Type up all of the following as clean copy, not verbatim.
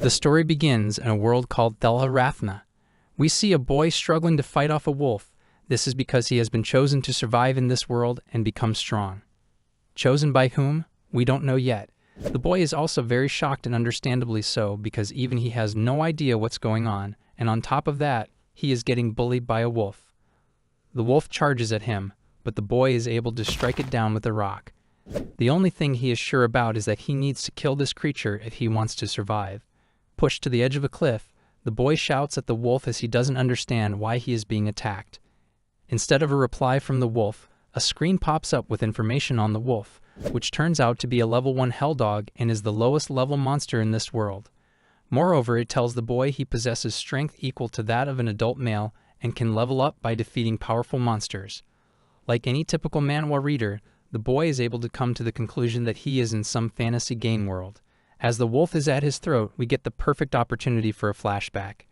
The story begins in a world called Thelha. We see a boy struggling to fight off a wolf. This is because he has been chosen to survive in this world and become strong. Chosen by whom? We don't know yet. The boy is also very shocked, and understandably so, because even he has no idea what's going on, and on top of that, he is getting bullied by a wolf. The wolf charges at him, but the boy is able to strike it down with a rock. The only thing he is sure about is that he needs to kill this creature if he wants to survive. Pushed to the edge of a cliff, the boy shouts at the wolf as he doesn't understand why he is being attacked. Instead of a reply from the wolf, a screen pops up with information on the wolf, which turns out to be a level 1 hell dog and is the lowest level monster in this world. Moreover, it tells the boy he possesses strength equal to that of an adult male and can level up by defeating powerful monsters. Like any typical manhwa reader, the boy is able to come to the conclusion that he is in some fantasy game world. As the wolf is at his throat, we get the perfect opportunity for a flashback.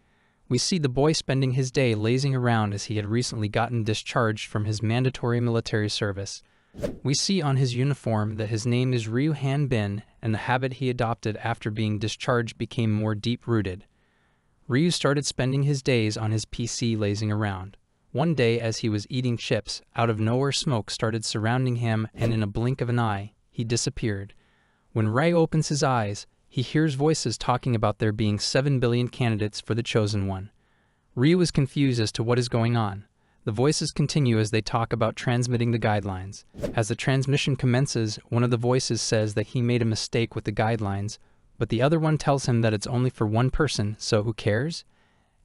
We see the boy spending his day lazing around as he had recently gotten discharged from his mandatory military service. We see on his uniform that his name is Ryu Han-bin, and the habit he adopted after being discharged became more deep-rooted. Ryu started spending his days on his PC lazing around. One day, as he was eating chips, out of nowhere smoke started surrounding him, and in a blink of an eye, he disappeared. When Ryu opens his eyes, he hears voices talking about there being 7 billion candidates for the chosen one. Ryu is confused as to what is going on. The voices continue as they talk about transmitting the guidelines. As the transmission commences, one of the voices says that he made a mistake with the guidelines, but the other one tells him that it's only for one person, so who cares?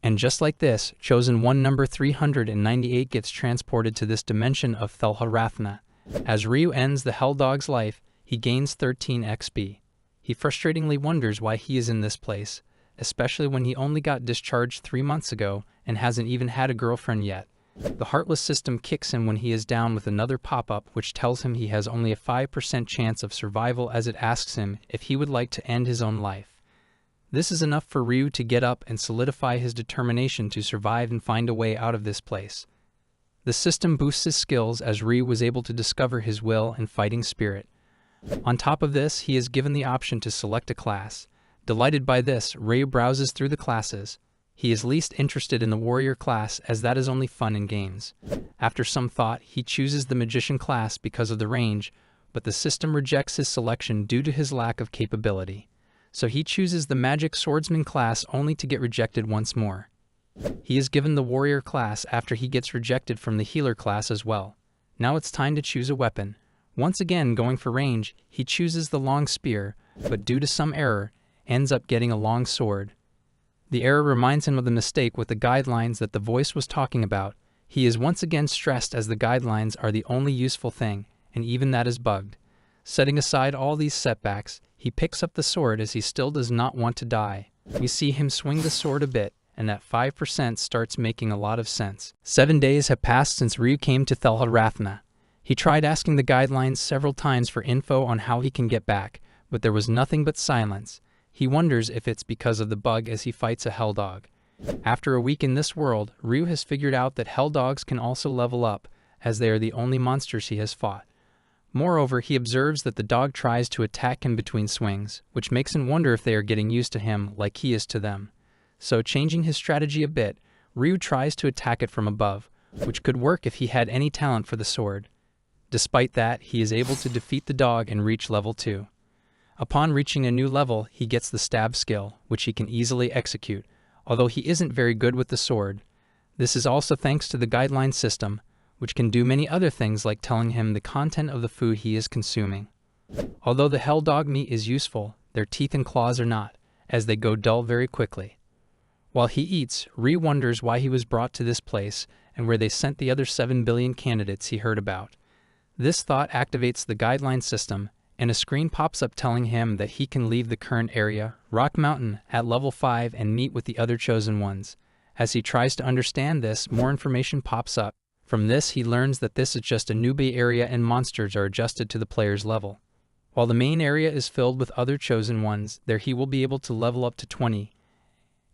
And just like this, chosen one number 398 gets transported to this dimension of Thelha. As Ryu ends the Hell Dog's life, he gains 13 XP. He frustratingly wonders why he is in this place, especially when he only got discharged 3 months ago and hasn't even had a girlfriend yet. The Heartless system kicks him when he is down with another pop-up which tells him he has only a 5% chance of survival, as it asks him if he would like to end his own life. This is enough for Ryu to get up and solidify his determination to survive and find a way out of this place. The system boosts his skills as Ryu was able to discover his will and fighting spirit. On top of this, he is given the option to select a class. Delighted by this, Ryu browses through the classes. He is least interested in the warrior class, as that is only fun in games. After some thought, he chooses the magician class because of the range, but the system rejects his selection due to his lack of capability. So he chooses the magic swordsman class only to get rejected once more. He is given the warrior class after he gets rejected from the healer class as well. Now it's time to choose a weapon. Once again, going for range, he chooses the long spear, but due to some error, ends up getting a long sword. The error reminds him of the mistake with the guidelines that the voice was talking about. He is once again stressed as the guidelines are the only useful thing, and even that is bugged. Setting aside all these setbacks, he picks up the sword as he still does not want to die. We see him swing the sword a bit, and that 5% starts making a lot of sense. 7 days have passed since Ryu came to Thelha. He tried asking the guidelines several times for info on how he can get back, but there was nothing but silence. He wonders if it's because of the bug as he fights a hell dog. After a week in this world, Ryu has figured out that hell dogs can also level up, as they are the only monsters he has fought. Moreover, he observes that the dog tries to attack him between swings, which makes him wonder if they are getting used to him like he is to them. So, changing his strategy a bit, Ryu tries to attack it from above, which could work if he had any talent for the sword. Despite that, he is able to defeat the dog and reach level 2. Upon reaching a new level, he gets the stab skill, which he can easily execute, although he isn't very good with the sword. This is also thanks to the guideline system, which can do many other things like telling him the content of the food he is consuming. Although the hell dog meat is useful, their teeth and claws are not, as they go dull very quickly. While he eats, Ryu wonders why he was brought to this place and where they sent the other 7 billion candidates he heard about. This thought activates the guideline system, and a screen pops up telling him that he can leave the current area, Rock Mountain, at level 5 and meet with the other chosen ones. As he tries to understand this, more information pops up. From this, he learns that this is just a newbie area and monsters are adjusted to the player's level. While the main area is filled with other chosen ones, there he will be able to level up to 20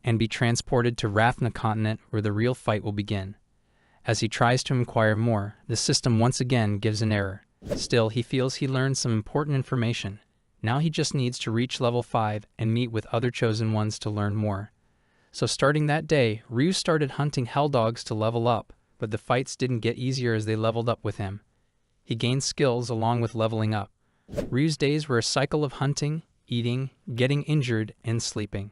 and be transported to Rathna continent where the real fight will begin. As he tries to inquire more, the system once again gives an error. Still, he feels he learned some important information. Now he just needs to reach level 5 and meet with other chosen ones to learn more. So starting that day, Ryu started hunting hell dogs to level up, but the fights didn't get easier as they leveled up with him. He gained skills along with leveling up. Ryu's days were a cycle of hunting, eating, getting injured, and sleeping.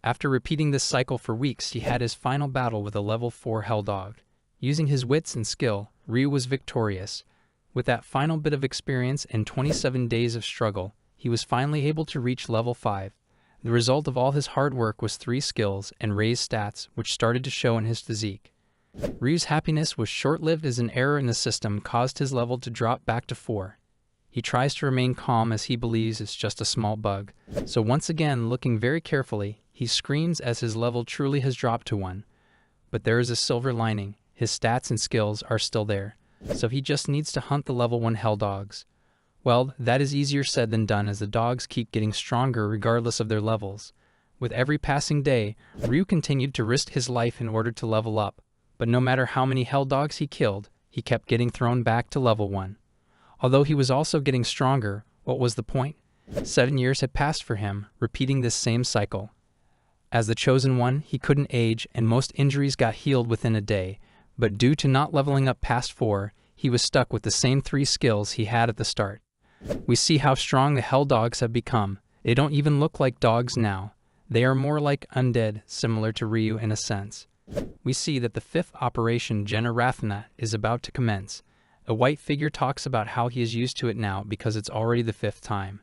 After repeating this cycle for weeks, he had his final battle with a level 4 hell dog. Using his wits and skill, Ryu was victorious. With that final bit of experience and 27 days of struggle, he was finally able to reach level 5. The result of all his hard work was 3 skills and raised stats, which started to show in his physique. Ryu's happiness was short-lived as an error in the system caused his level to drop back to 4. He tries to remain calm as he believes it's just a small bug. So once again, looking very carefully, he screams as his level truly has dropped to 1. But there is a silver lining. His stats and skills are still there. So he just needs to hunt the level 1 hell dogs. Well, that is easier said than done as the dogs keep getting stronger regardless of their levels. With every passing day, Ryu continued to risk his life in order to level up. But no matter how many hell dogs he killed, he kept getting thrown back to level 1. Although he was also getting stronger, what was the point? 7 years had passed for him, repeating this same cycle. As the chosen one, he couldn't age and most injuries got healed within a day, but due to not leveling up past 4, he was stuck with the same 3 skills he had at the start. We see how strong the hell dogs have become. They don't even look like dogs now. They are more like undead, similar to Ryu in a sense. We see that the 5th operation Generathna is about to commence. A white figure talks about how he is used to it now because it's already the 5th time.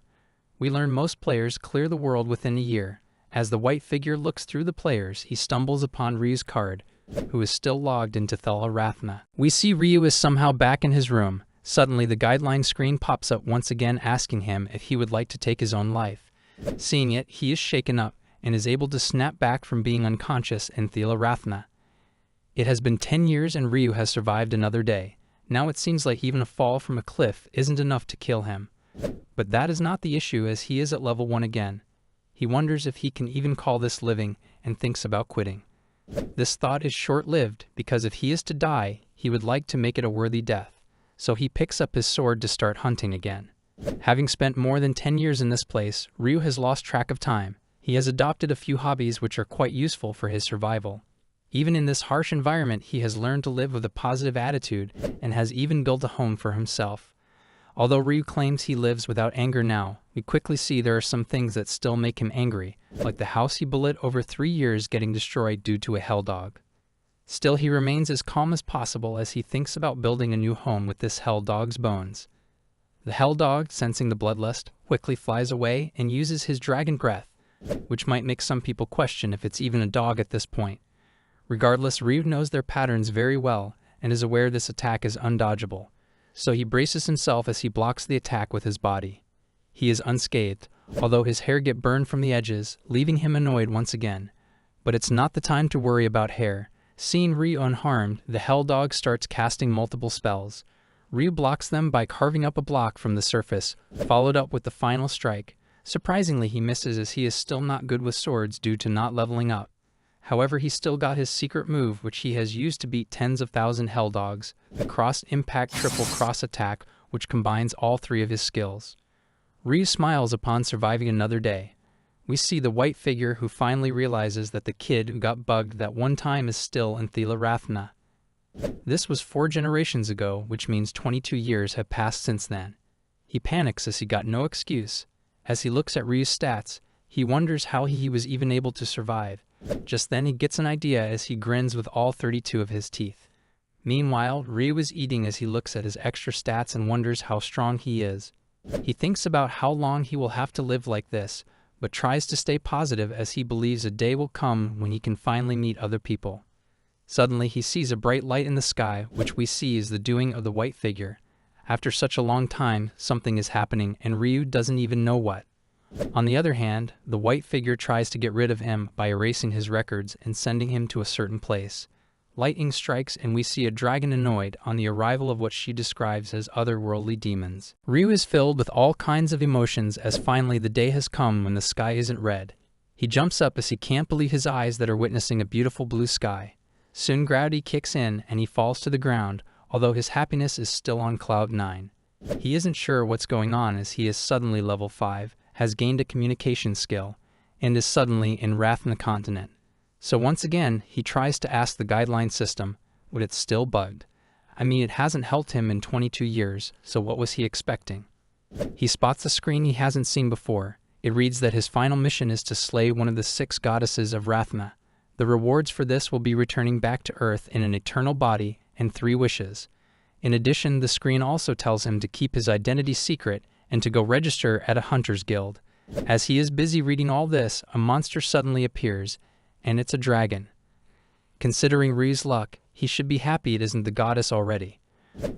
We learn most players clear the world within a year. As the white figure looks through the players, he stumbles upon Ryu's card, who is still logged into Thela-Rathna. We see Ryu is somehow back in his room. Suddenly, the guideline screen pops up once again asking him if he would like to take his own life. Seeing it, he is shaken up and is able to snap back from being unconscious in Thela-Rathna. It has been 10 years and Ryu has survived another day. Now it seems like even a fall from a cliff isn't enough to kill him. But that is not the issue as he is at level 1 again. He wonders if he can even call this living and thinks about quitting. This thought is short-lived because if he is to die, he would like to make it a worthy death. So he picks up his sword to start hunting again. Having spent more than 10 years in this place, Ryu has lost track of time. He has adopted a few hobbies which are quite useful for his survival. Even in this harsh environment, he has learned to live with a positive attitude and has even built a home for himself. Although Ryu claims he lives without anger now, we quickly see there are some things that still make him angry, like the house he built over 3 years getting destroyed due to a hell dog. Still, he remains as calm as possible as he thinks about building a new home with this hell dog's bones. The hell dog, sensing the bloodlust, quickly flies away and uses his dragon breath, which might make some people question if it's even a dog at this point. Regardless, Ryu knows their patterns very well and is aware this attack is undodgeable, so he braces himself as he blocks the attack with his body. He is unscathed, although his hair get burned from the edges, leaving him annoyed once again. But it's not the time to worry about hair. Seeing Ryu unharmed, the hell dog starts casting multiple spells. Ryu blocks them by carving up a block from the surface, followed up with the final strike. Surprisingly, he misses as he is still not good with swords due to not leveling up. However, he still got his secret move, which he has used to beat tens of thousand hell dogs, the cross-impact triple cross attack, which combines all 3 of his skills. Ryu smiles upon surviving another day. We see the white figure who finally realizes that the kid who got bugged that one time is still in Thela-Rathna. This was 4 generations ago, which means 22 years have passed since then. He panics as he got no excuse. As he looks at Ryu's stats, he wonders how he was even able to survive. Just then he gets an idea as he grins with all 32 of his teeth. Meanwhile, Ryu is eating as he looks at his extra stats and wonders how strong he is. He thinks about how long he will have to live like this, but tries to stay positive as he believes a day will come when he can finally meet other people. Suddenly he sees a bright light in the sky, which we see is the doing of the white figure. After such a long time, something is happening and Ryu doesn't even know what. On the other hand, the white figure tries to get rid of him by erasing his records and sending him to a certain place. Lightning strikes and we see a dragon annoyed on the arrival of what she describes as otherworldly demons. Ryu is filled with all kinds of emotions as finally the day has come when the sky isn't red. He jumps up as he can't believe his eyes that are witnessing a beautiful blue sky. Soon gravity kicks in and he falls to the ground, although his happiness is still on cloud 9. He isn't sure what's going on as he is suddenly level 5, has gained a communication skill, and is suddenly in Rathna continent. So once again, he tries to ask the guideline system, but it's still bugged. I mean, it hasn't helped him in 22 years, so what was he expecting? He spots a screen he hasn't seen before. It reads that his final mission is to slay one of the 6 goddesses of Rathna. The rewards for this will be returning back to Earth in an eternal body and 3 wishes. In addition, the screen also tells him to keep his identity secret and to go register at a hunter's guild. As he is busy reading all this, a monster suddenly appears, and it's a dragon. Considering Ryu's luck, he should be happy it isn't the goddess already.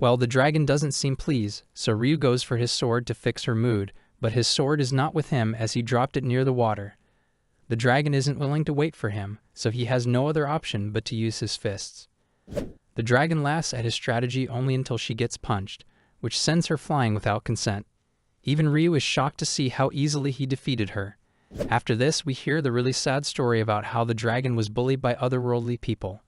Well, the dragon doesn't seem pleased, so Ryu goes for his sword to fix her mood, but his sword is not with him as he dropped it near the water. The dragon isn't willing to wait for him, so he has no other option but to use his fists. The dragon laughs at his strategy only until she gets punched, which sends her flying without consent. Even Ryu is shocked to see how easily he defeated her. After this, we hear the really sad story about how the dragon was bullied by otherworldly people.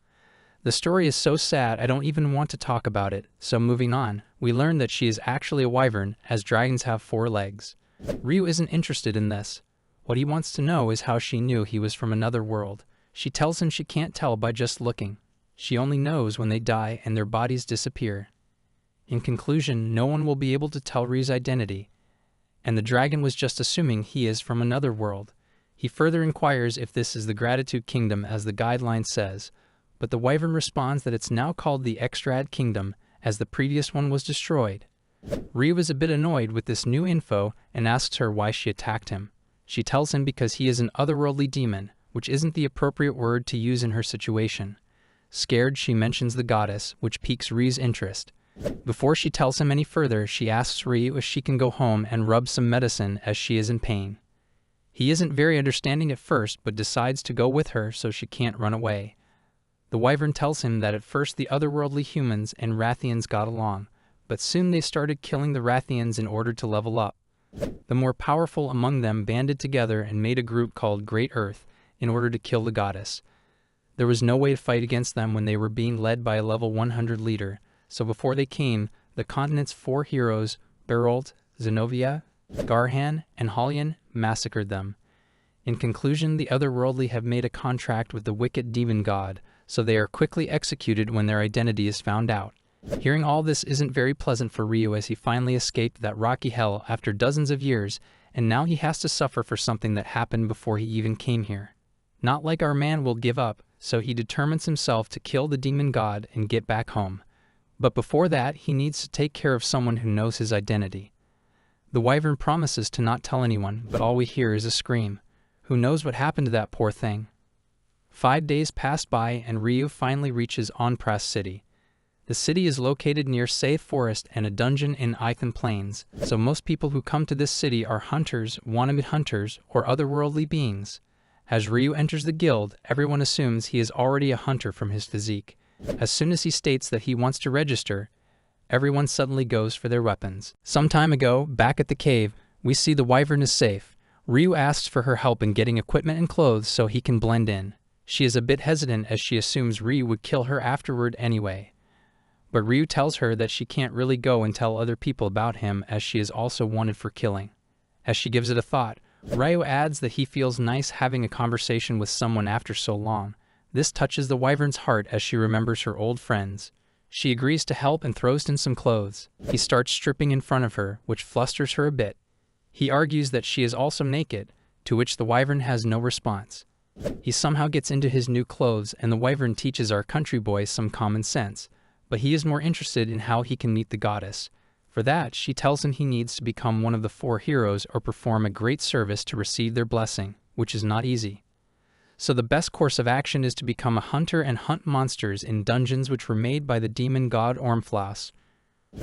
The story is so sad I don't even want to talk about it, so moving on, we learn that she is actually a wyvern, as dragons have 4 legs. Ryu isn't interested in this. What he wants to know is how she knew he was from another world. She tells him she can't tell by just looking. She only knows when they die and their bodies disappear. In conclusion, no one will be able to tell Ryu's identity, and the dragon was just assuming he is from another world. He further inquires if this is the Gratitude Kingdom as the guideline says, but the wyvern responds that it's now called the Extrad Kingdom as the previous one was destroyed. Ryu is a bit annoyed with this new info and asks her why she attacked him. She tells him because he is an otherworldly demon, which isn't the appropriate word to use in her situation. Scared, she mentions the goddess, which piques Ryu's interest. Before she tells him any further, she asks Ryu if she can go home and rub some medicine as she is in pain. He isn't very understanding at first, but decides to go with her so she can't run away. The wyvern tells him that at first the otherworldly humans and Rathians got along, but soon they started killing the Rathians in order to level up. The more powerful among them banded together and made a group called Great Earth in order to kill the goddess. There was no way to fight against them when they were being led by a level 100 leader, so before they came, the continent's 4 heroes, Berold, Zenobia, Garhan, and Halion, massacred them. In conclusion, the otherworldly have made a contract with the wicked demon god, so they are quickly executed when their identity is found out. Hearing all this isn't very pleasant for Ryu as he finally escaped that rocky hell after dozens of years, and now he has to suffer for something that happened before he even came here. Not like our man will give up, so he determines himself to kill the demon god and get back home. But before that, he needs to take care of someone who knows his identity. The wyvern promises to not tell anyone, but all we hear is a scream. Who knows what happened to that poor thing? 5 days pass by and Ryu finally reaches Onpras City. The city is located near Saith Forest and a dungeon in Ithan Plains, so most people who come to this city are hunters, wannabe hunters, or otherworldly beings. As Ryu enters the guild, everyone assumes he is already a hunter from his physique. As soon as he states that he wants to register, everyone suddenly goes for their weapons. Some time ago, back at the cave, we see the wyvern is safe. Ryu asks for her help in getting equipment and clothes so he can blend in. She is a bit hesitant as she assumes Ryu would kill her afterward anyway. But Ryu tells her that she can't really go and tell other people about him as she is also wanted for killing. As she gives it a thought, Ryu adds that he feels nice having a conversation with someone after so long. This touches the wyvern's heart as she remembers her old friends. She agrees to help and throws in some clothes. He starts stripping in front of her, which flusters her a bit. He argues that she is also naked, to which the wyvern has no response. He somehow gets into his new clothes and the wyvern teaches our country boy some common sense, but he is more interested in how he can meet the goddess. For that, she tells him he needs to become one of the 4 heroes or perform a great service to receive their blessing, which is not easy. So the best course of action is to become a hunter and hunt monsters in dungeons which were made by the demon god Ormflaus.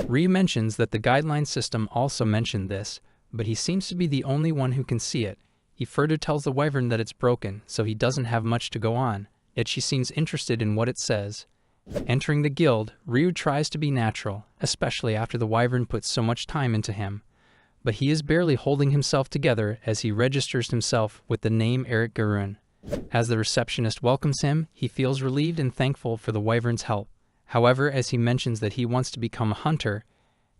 Ryu mentions that the guideline system also mentioned this, but he seems to be the only one who can see it. He further tells the wyvern that it's broken, so he doesn't have much to go on, yet she seems interested in what it says. Entering the guild, Ryu tries to be natural, especially after the wyvern puts so much time into him. But he is barely holding himself together as he registers himself with the name Eric Garun. As the receptionist welcomes him, he feels relieved and thankful for the wyvern's help. However, as he mentions that he wants to become a hunter,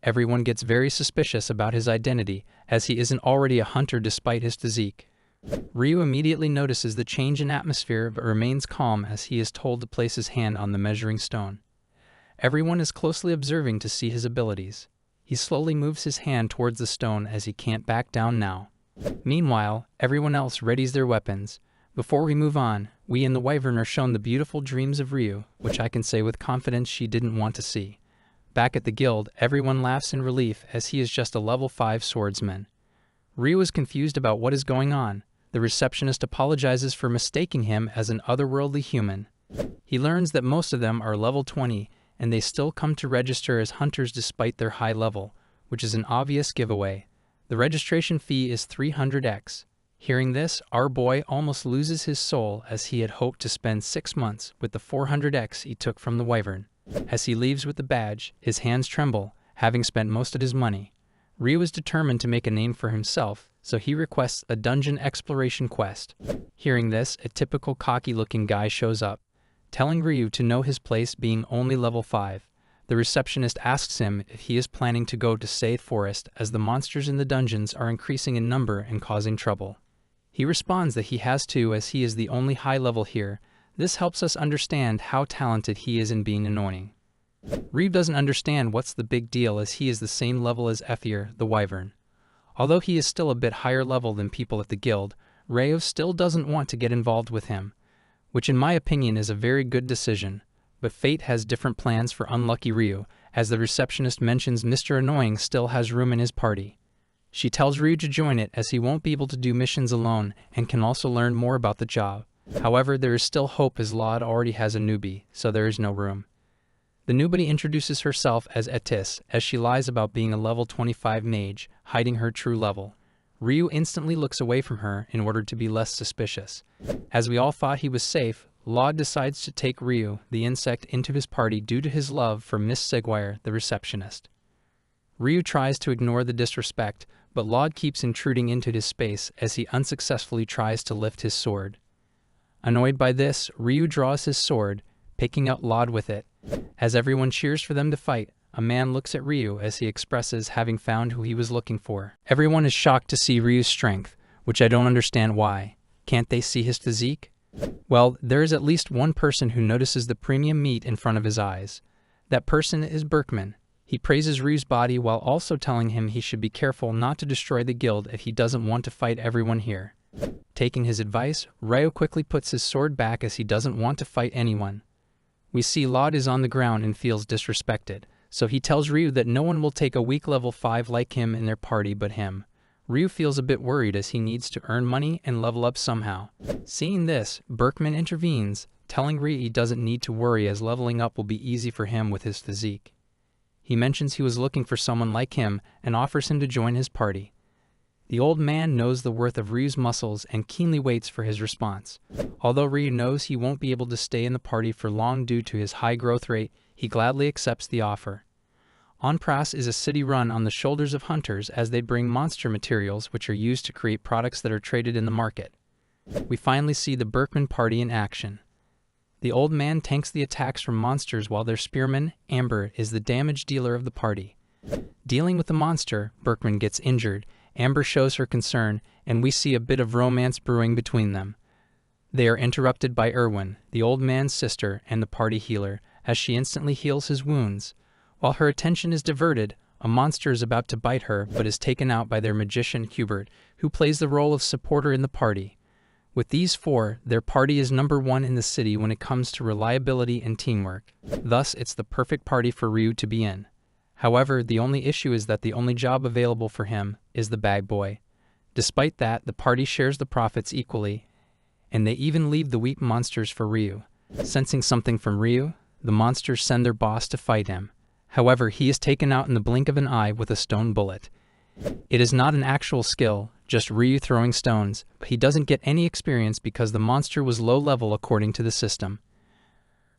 Everyone gets very suspicious about his identity, as he isn't already a hunter despite his physique. Ryu immediately notices the change in atmosphere but remains calm as he is told to place his hand on the measuring stone. Everyone is closely observing to see his abilities. He slowly moves his hand towards the stone as he can't back down now. Meanwhile, everyone else readies their weapons. Before we move on, we and the Wyvern are shown the beautiful dreams of Ryu, which I can say with confidence she didn't want to see. Back at the guild, everyone laughs in relief as he is just a level 5 swordsman. Ryu is confused about what is going on. The receptionist apologizes for mistaking him as an otherworldly human. He learns that most of them are level 20, and they still come to register as hunters despite their high level, which is an obvious giveaway. The registration fee is 300x. Hearing this, our boy almost loses his soul as he had hoped to spend 6 months with the 400x he took from the Wyvern. As he leaves with the badge, his hands tremble, having spent most of his money. Ryu is determined to make a name for himself, so he requests a dungeon exploration quest. Hearing this, a typical cocky-looking guy shows up, telling Ryu to know his place being only level 5. The receptionist asks him if he is planning to go to Saith Forest as the monsters in the dungeons are increasing in number and causing trouble. He responds that he has to as he is the only high level here. This helps us understand how talented he is in being annoying. Ryu doesn't understand what's the big deal as he is the same level as Ethier, the Wyvern. Although he is still a bit higher level than people at the guild, Ryu still doesn't want to get involved with him, which in my opinion is a very good decision. But fate has different plans for unlucky Ryu, as the receptionist mentions Mr. Annoying still has room in his party. She tells Ryu to join it as he won't be able to do missions alone and can also learn more about the job. However, there is still hope as Laud already has a newbie, so there is no room. The newbie introduces herself as Etis, as she lies about being a level 25 mage, hiding her true level. Ryu instantly looks away from her in order to be less suspicious. As we all thought he was safe, Laud decides to take Ryu, the insect, into his party due to his love for Miss Seguire, the receptionist. Ryu tries to ignore the disrespect, but Laud keeps intruding into his space as he unsuccessfully tries to lift his sword. Annoyed by this, Ryu draws his sword, picking out Laud with it. As everyone cheers for them to fight, a man looks at Ryu as he expresses having found who he was looking for. Everyone is shocked to see Ryu's strength, which I don't understand why. Can't they see his physique? Well, there is at least one person who notices the premium meat in front of his eyes. That person is Berkman. He praises Ryu's body while also telling him he should be careful not to destroy the guild if he doesn't want to fight everyone here. Taking his advice, Ryu quickly puts his sword back as he doesn't want to fight anyone. We see Laud is on the ground and feels disrespected, so he tells Ryu that no one will take a weak level 5 like him in their party but him. Ryu feels a bit worried as he needs to earn money and level up somehow. Seeing this, Berkman intervenes, telling Ryu he doesn't need to worry as leveling up will be easy for him with his physique. He mentions he was looking for someone like him and offers him to join his party. The old man knows the worth of Ryu's muscles and keenly waits for his response. Although Ryu knows he won't be able to stay in the party for long due to his high growth rate, he gladly accepts the offer. Onpras is a city run on the shoulders of hunters as they bring monster materials which are used to create products that are traded in the market. We finally see the Berkman party in action. The old man tanks the attacks from monsters while their spearman, Amber, is the damage dealer of the party. Dealing with the monster, Berkman gets injured. Amber shows her concern, and we see a bit of romance brewing between them. They are interrupted by Erwin, the old man's sister and the party healer, as she instantly heals his wounds. While her attention is diverted, a monster is about to bite her but is taken out by their magician Hubert, who plays the role of supporter in the party. With these four, their party is number 1 in the city when it comes to reliability and teamwork. Thus, it's the perfect party for Ryu to be in. However, the only issue is that the only job available for him is the bag boy. Despite that, the party shares the profits equally, and they even leave the weak monsters for Ryu. Sensing something from Ryu, the monsters send their boss to fight him. However, he is taken out in the blink of an eye with a stone bullet. It is not an actual skill, just Ryu throwing stones, but he doesn't get any experience because the monster was low level according to the system.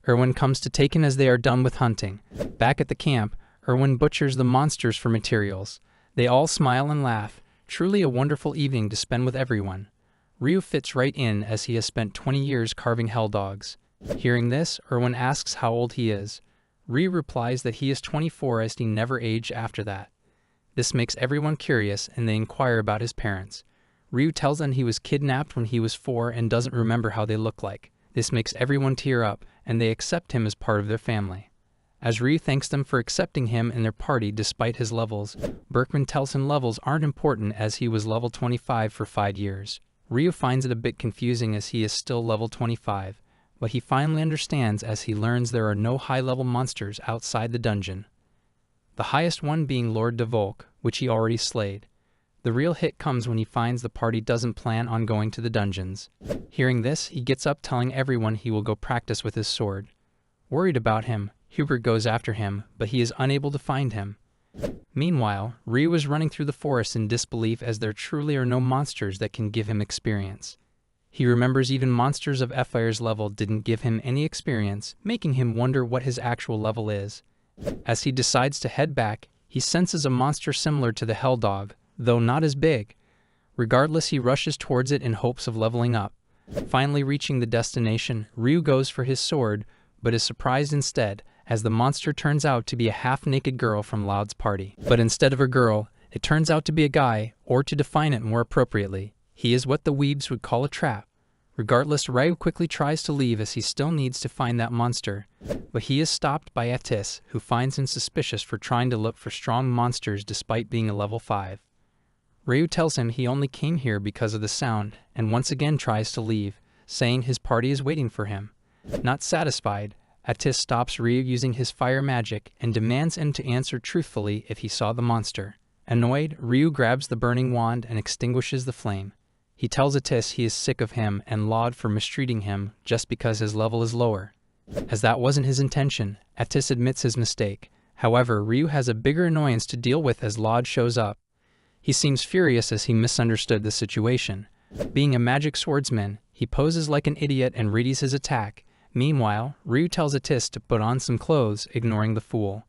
Erwin comes to take him as they are done with hunting. Back at the camp, Erwin butchers the monsters for materials. They all smile and laugh, truly a wonderful evening to spend with everyone. Ryu fits right in as he has spent 20 years carving hell dogs. Hearing this, Erwin asks how old he is. Ryu replies that he is 24 as he never aged after that. This makes everyone curious and they inquire about his parents. Ryu tells them he was kidnapped when he was 4 and doesn't remember how they look like. This makes everyone tear up and they accept him as part of their family. As Ryu thanks them for accepting him in their party despite his levels, Berkman tells him levels aren't important as he was level 25 for 5 years. Ryu finds it a bit confusing as he is still level 25, but he finally understands as he learns there are no high-level monsters outside the dungeon. The highest one being Lord Devolk, which he already slayed. The real hit comes when he finds the party doesn't plan on going to the dungeons. Hearing this, he gets up telling everyone he will go practice with his sword. Worried about him, Hubert goes after him, but he is unable to find him. Meanwhile, Ryu is running through the forest in disbelief as there truly are no monsters that can give him experience. He remembers even monsters of Fire's level didn't give him any experience, making him wonder what his actual level is. As he decides to head back, he senses a monster similar to the Hell Dog, though not as big. Regardless, he rushes towards it in hopes of leveling up. Finally reaching the destination, Ryu goes for his sword, but is surprised instead, as the monster turns out to be a half-naked girl from Loud's party. But instead of a girl, it turns out to be a guy, or to define it more appropriately, he is what the weebs would call a trap. Regardless, Ryu quickly tries to leave as he still needs to find that monster, but he is stopped by Atis, who finds him suspicious for trying to look for strong monsters despite being a level 5. Ryu tells him he only came here because of the sound, and once again tries to leave, saying his party is waiting for him. Not satisfied, Atis stops Ryu using his fire magic and demands him to answer truthfully if he saw the monster. Annoyed, Ryu grabs the burning wand and extinguishes the flame. He tells Atis he is sick of him and Laud for mistreating him just because his level is lower. As that wasn't his intention, Atis admits his mistake. However, Ryu has a bigger annoyance to deal with as Laud shows up. He seems furious as he misunderstood the situation. Being a magic swordsman, he poses like an idiot and readies his attack. Meanwhile, Ryu tells Atis to put on some clothes, ignoring the fool.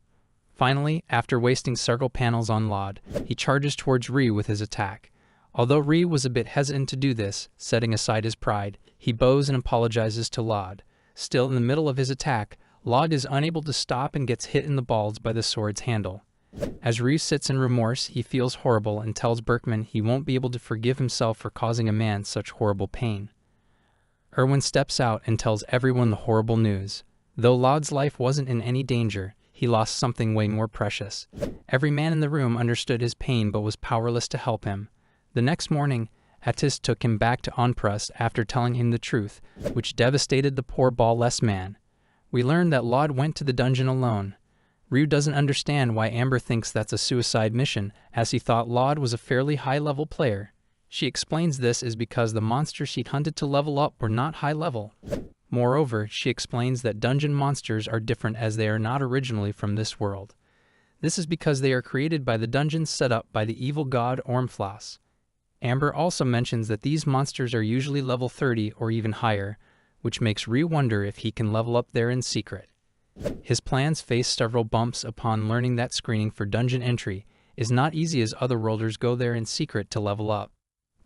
Finally, after wasting several panels on Laud, he charges towards Ryu with his attack. Although Ryu was a bit hesitant to do this, setting aside his pride, he bows and apologizes to Laud. Still in the middle of his attack, Laud is unable to stop and gets hit in the balls by the sword's handle. As Ryu sits in remorse, he feels horrible and tells Berkman he won't be able to forgive himself for causing a man such horrible pain. Erwin steps out and tells everyone the horrible news. Though Laud's life wasn't in any danger, he lost something way more precious. Every man in the room understood his pain but was powerless to help him. The next morning, Atis took him back to Onprust after telling him the truth, which devastated the poor ball-less man. We learned that Laud went to the dungeon alone. Ryu doesn't understand why Amber thinks that's a suicide mission, as he thought Laud was a fairly high-level player. She explains this is because the monsters she'd hunted to level up were not high level. Moreover, she explains that dungeon monsters are different as they are not originally from this world. This is because they are created by the dungeons set up by the evil god Ormflas. Amber also mentions that these monsters are usually level 30 or even higher, which makes Ryu wonder if he can level up there in secret. His plans face several bumps upon learning that screening for dungeon entry is not easy as otherworlders go there in secret to level up.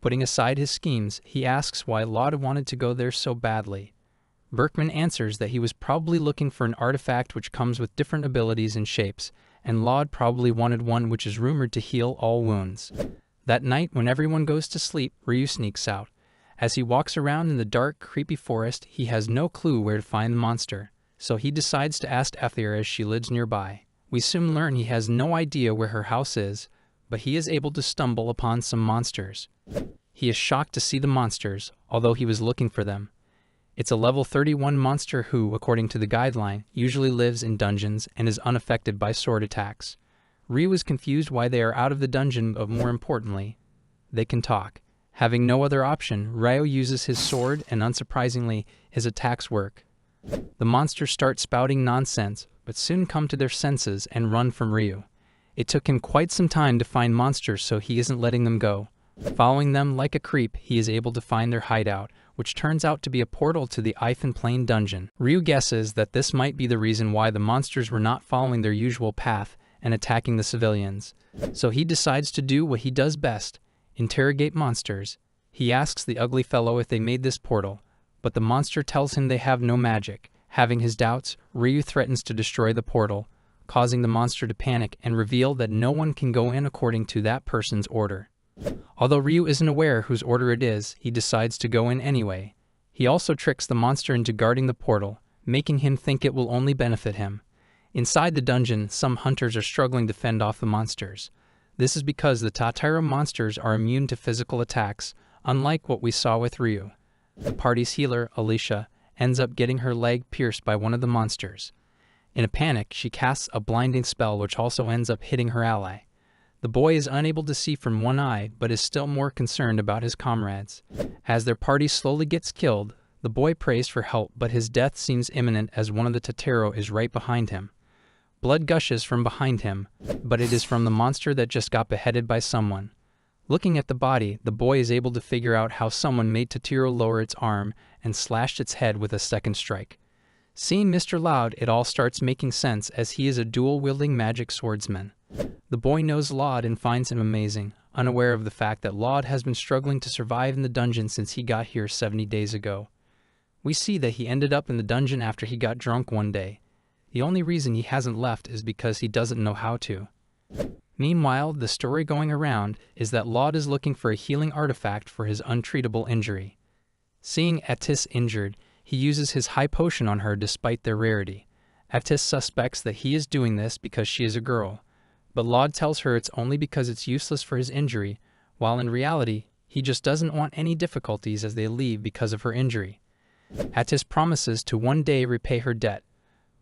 Putting aside his schemes, he asks why Laud wanted to go there so badly. Berkman answers that he was probably looking for an artifact which comes with different abilities and shapes, and Laud probably wanted one which is rumored to heal all wounds. That night, when everyone goes to sleep, Ryu sneaks out. As he walks around in the dark, creepy forest, he has no clue where to find the monster, so he decides to ask Ethyr as she lives nearby. We soon learn he has no idea where her house is, but he is able to stumble upon some monsters. He is shocked to see the monsters, although he was looking for them. It's a level 31 monster who, according to the guideline, usually lives in dungeons and is unaffected by sword attacks. Ryu is confused why they are out of the dungeon, but more importantly, they can talk. Having no other option, Ryu uses his sword and, unsurprisingly, his attacks work. The monsters start spouting nonsense, but soon come to their senses and run from Ryu. It took him quite some time to find monsters, so he isn't letting them go. Following them like a creep, he is able to find their hideout, which turns out to be a portal to the Eifen Plain dungeon. Ryu guesses that this might be the reason why the monsters were not following their usual path and attacking the civilians. So he decides to do what he does best, interrogate monsters. He asks the ugly fellow if they made this portal, but the monster tells him they have no magic. Having his doubts, Ryu threatens to destroy the portal, causing the monster to panic and reveal that no one can go in according to that person's order. Although Ryu isn't aware whose order it is, he decides to go in anyway. He also tricks the monster into guarding the portal, making him think it will only benefit him. Inside the dungeon, some hunters are struggling to fend off the monsters. This is because the Tatara monsters are immune to physical attacks, unlike what we saw with Ryu. The party's healer, Alicia, ends up getting her leg pierced by one of the monsters. In a panic, she casts a blinding spell which also ends up hitting her ally. The boy is unable to see from one eye, but is still more concerned about his comrades. As their party slowly gets killed, the boy prays for help, but his death seems imminent as one of the Tataro is right behind him. Blood gushes from behind him, but it is from the monster that just got beheaded by someone. Looking at the body, the boy is able to figure out how someone made Tataro lower its arm and slashed its head with a second strike. Seeing Mr. Loud, it all starts making sense as he is a dual-wielding magic swordsman. The boy knows Laud and finds him amazing, unaware of the fact that Laud has been struggling to survive in the dungeon since he got here 70 days ago. We see that he ended up in the dungeon after he got drunk one day. The only reason he hasn't left is because he doesn't know how to. Meanwhile, the story going around is that Laud is looking for a healing artifact for his untreatable injury. Seeing Etis injured, he uses his high potion on her despite their rarity. Etis suspects that he is doing this because she is a girl, but Laud tells her it's only because it's useless for his injury, while in reality, he just doesn't want any difficulties as they leave because of her injury. Etis promises to one day repay her debt,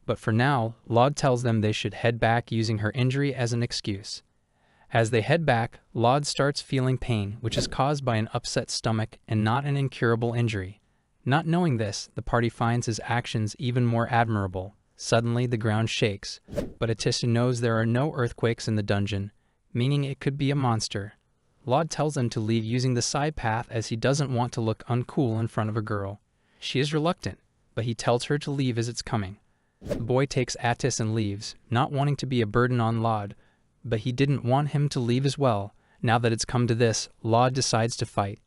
but for now, Laud tells them they should head back using her injury as an excuse. As they head back, Laud starts feeling pain, which is caused by an upset stomach and not an incurable injury. Not knowing this, the party finds his actions even more admirable. Suddenly, the ground shakes, but Etis knows there are no earthquakes in the dungeon, meaning it could be a monster. Laud tells them to leave using the side path as he doesn't want to look uncool in front of a girl. She is reluctant, but he tells her to leave as it's coming. The boy takes Etis and leaves, not wanting to be a burden on Laud, but he didn't want him to leave as well. Now that it's come to this, Laud decides to fight.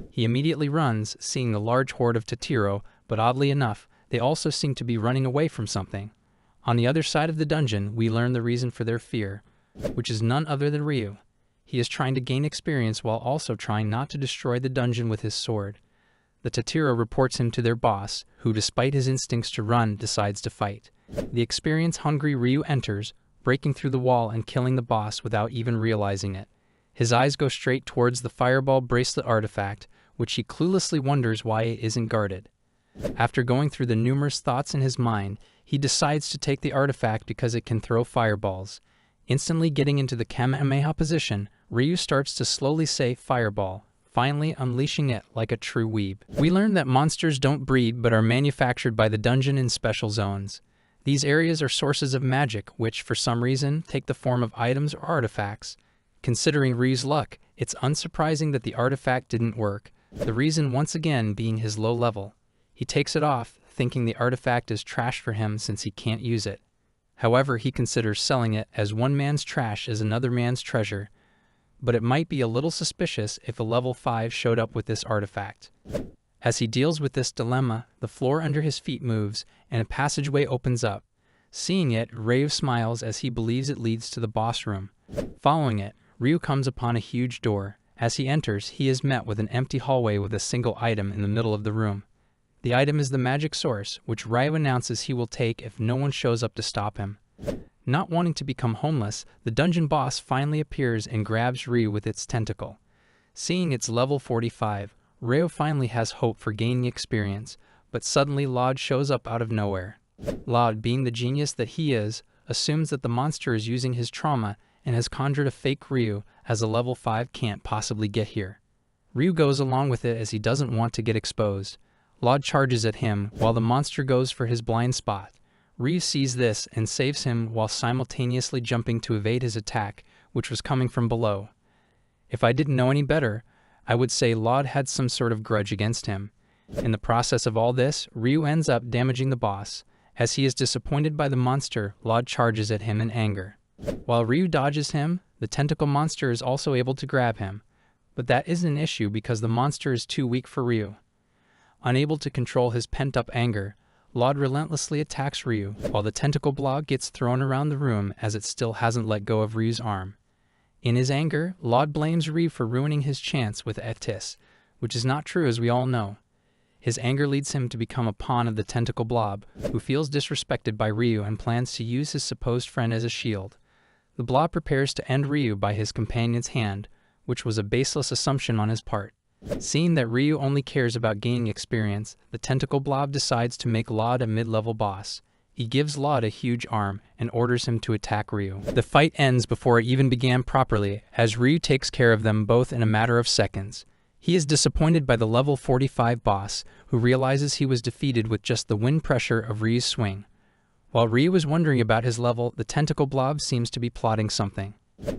He immediately runs, seeing a large horde of Tataro, but oddly enough, they also seem to be running away from something. On the other side of the dungeon, we learn the reason for their fear, which is none other than Ryu. He is trying to gain experience while also trying not to destroy the dungeon with his sword. The Tataro reports him to their boss, who despite his instincts to run, decides to fight. The experience-hungry Ryu enters, breaking through the wall and killing the boss without even realizing it. His eyes go straight towards the fireball bracelet artifact, which he cluelessly wonders why it isn't guarded. After going through the numerous thoughts in his mind, he decides to take the artifact because it can throw fireballs. Instantly getting into the Kamehameha position, Ryu starts to slowly say fireball, finally unleashing it like a true weeb. We learn that monsters don't breed but are manufactured by the dungeon in special zones. These areas are sources of magic which, for some reason, take the form of items or artifacts. Considering Ryu's luck, it's unsurprising that the artifact didn't work, the reason once again being his low level. He takes it off, thinking the artifact is trash for him since he can't use it. However, he considers selling it as one man's trash is another man's treasure, but it might be a little suspicious if a level 5 showed up with this artifact. As he deals with this dilemma, the floor under his feet moves and a passageway opens up. Seeing it, Ryu smiles as he believes it leads to the boss room. Following it, Ryu comes upon a huge door. As he enters, he is met with an empty hallway with a single item in the middle of the room. The item is the magic source, which Ryu announces he will take if no one shows up to stop him. Not wanting to become homeless, the dungeon boss finally appears and grabs Ryu with its tentacle. Seeing it's level 45, Ryu finally has hope for gaining experience, but suddenly Laud shows up out of nowhere. Laud, being the genius that he is, assumes that the monster is using his trauma and has conjured a fake Ryu, as a level 5 can't possibly get here. Ryu goes along with it as he doesn't want to get exposed. Laud charges at him while the monster goes for his blind spot. Ryu sees this and saves him while simultaneously jumping to evade his attack, which was coming from below. If I didn't know any better, I would say Laud had some sort of grudge against him. In the process of all this, Ryu ends up damaging the boss. As he is disappointed by the monster, Laud charges at him in anger. While Ryu dodges him, the tentacle monster is also able to grab him, but that isn't an issue because the monster is too weak for Ryu. Unable to control his pent-up anger, Laud relentlessly attacks Ryu, while the tentacle blob gets thrown around the room as it still hasn't let go of Ryu's arm. In his anger, Laud blames Ryu for ruining his chance with Etis, which is not true as we all know. His anger leads him to become a pawn of the tentacle blob, who feels disrespected by Ryu and plans to use his supposed friend as a shield. The blob prepares to end Ryu by his companion's hand, which was a baseless assumption on his part. Seeing that Ryu only cares about gaining experience, the tentacle blob decides to make Laud a mid-level boss. He gives Laud a huge arm and orders him to attack Ryu. The fight ends before it even began properly, as Ryu takes care of them both in a matter of seconds. He is disappointed by the level 45 boss, who realizes he was defeated with just the wind pressure of Ryu's swing. While Ryu is wondering about his level, the tentacle blob seems to be plotting something.